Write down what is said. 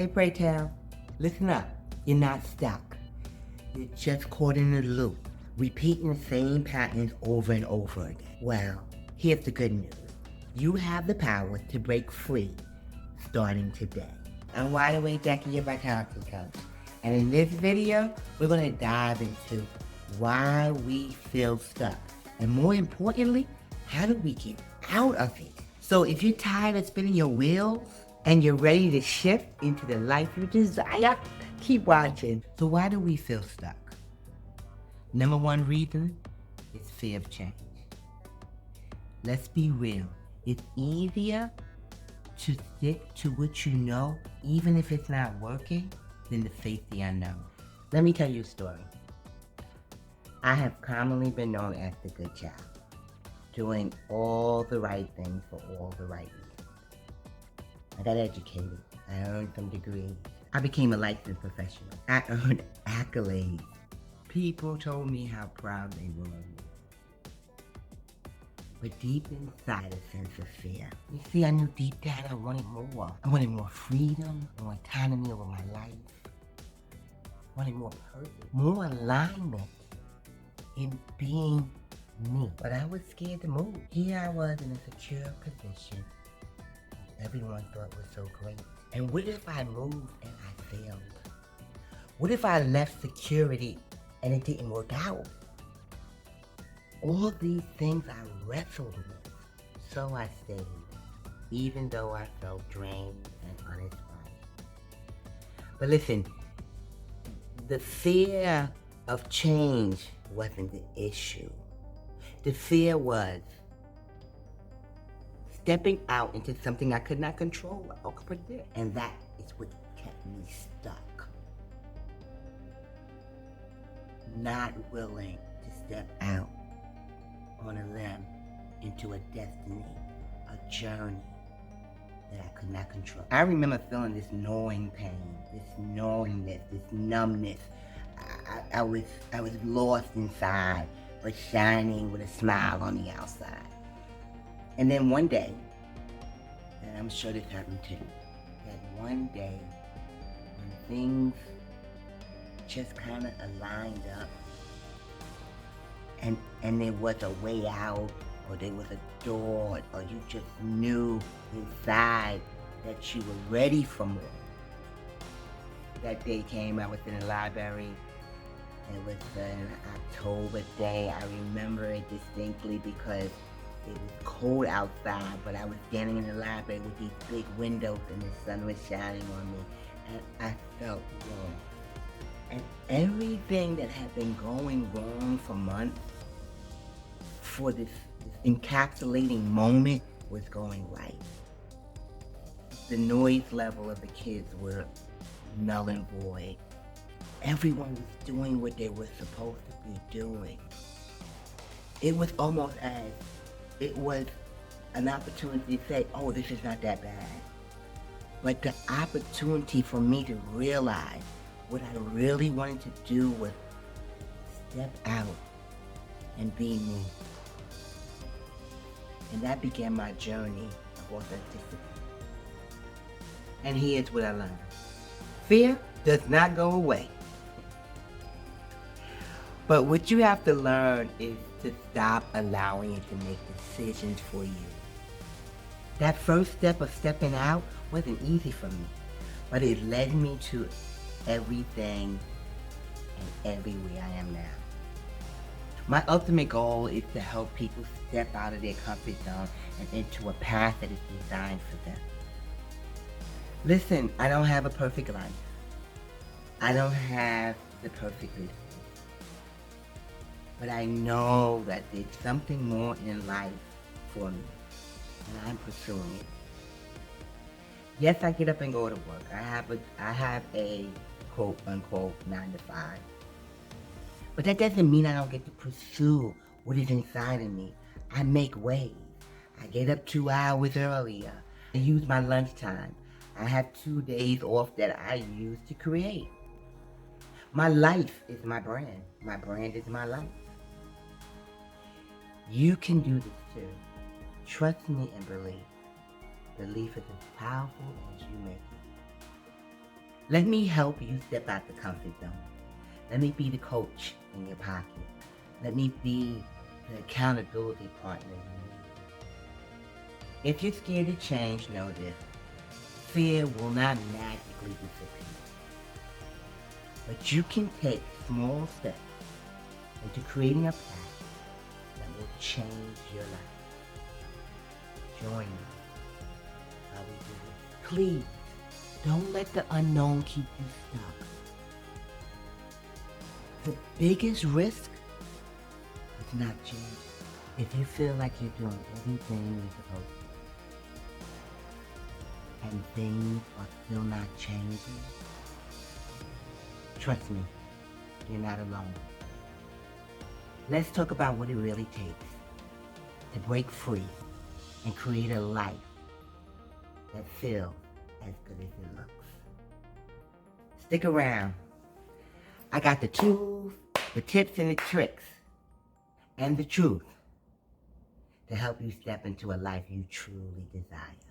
Hey, pray tell, listen up. You're not stuck. You're just caught in a loop, repeating the same patterns over and over again. Well, here's the good news. You have the power to break free starting today. I'm Wide Awake Jackie, your vitality coach. And in this video, we're going to dive into why we feel stuck. And more importantly, how do we get out of it? So if you're tired of spinning your wheels and you're ready to shift into the life you desire, keep watching. So why do we feel stuck? Number one reason is fear of change. Let's be real. It's easier to stick to what you know, even if it's not working, than to face the unknown. Let me tell you a story. I have commonly been known as the good child, doing all the right things for all the right reasons. I got educated. I earned some degrees. I became a licensed professional. I earned accolades. People told me how proud they were of me. But deep inside, a sense of fear. You see, I knew deep down I wanted more. I wanted more freedom, more autonomy over my life. I wanted more purpose, more alignment in being me. But I was scared to move. Here I was in a secure position everyone thought was so great. And what if I moved and I failed? What if I left security and it didn't work out? All these things I wrestled with. So I stayed, even though I felt drained and uninspired. But listen, the fear of change wasn't the issue. The fear was stepping out into something I could not control or predict. And that is what kept me stuck. Not willing to step out on a limb into a destiny, a journey that I could not control. I remember feeling this gnawing pain, this knowingness, this numbness. I was lost inside, but shining with a smile on the outside. And then one day, and I'm sure this happened too, that one day when things just kind of aligned up, and there was a way out, or there was a door, or you just knew inside that you were ready for more. That day came, I was in the library. It was an October day. I remember it distinctly because it was cold outside, but I was standing in the library with these big windows and the sun was shining on me, and I felt warm. And everything that had been going wrong for months, for this encapsulating moment, was going right. The noise level of the kids were null and void. Everyone was doing what they were supposed to be doing. It was almost as it was an opportunity to say, oh, this is not that bad. But the opportunity for me to realize what I really wanted to do was step out and be me. And that began my journey of authenticity. And here's what I learned. Fear does not go away. But what you have to learn is to stop allowing it to make decisions for you. That first step of stepping out wasn't easy for me, but it led me to everything and everywhere I am now. My ultimate goal is to help people step out of their comfort zone and into a path that is designed for them. Listen, I don't have a perfect life. I don't have the perfect business. But I know that there's something more in life for me, and I'm pursuing it. Yes, I get up and go to work. I have a quote unquote 9 to 5. But that doesn't mean I don't get to pursue what is inside of me. I make waves. I get up 2 hours earlier. I use my lunchtime. I have 2 days off that I use to create. My life is my brand. My brand is my life. You can do this too. Trust me and believe. Belief is as powerful as you make it. Let me help you step out the comfort zone. Let me be the coach in your pocket. Let me be the accountability partner you need. If you're scared to change, know this. Fear will not magically disappear. But you can take small steps into creating a path that will change your life. Join me while we do this. Please, don't let the unknown keep you stuck. The biggest risk is not changing. If you feel like you're doing everything you're supposed to, and things are still not changing, trust me, you're not alone. Let's talk about what it really takes to break free and create a life that feels as good as it looks. Stick around. I got the tools, the tips and the tricks, and the truth to help you step into a life you truly desire.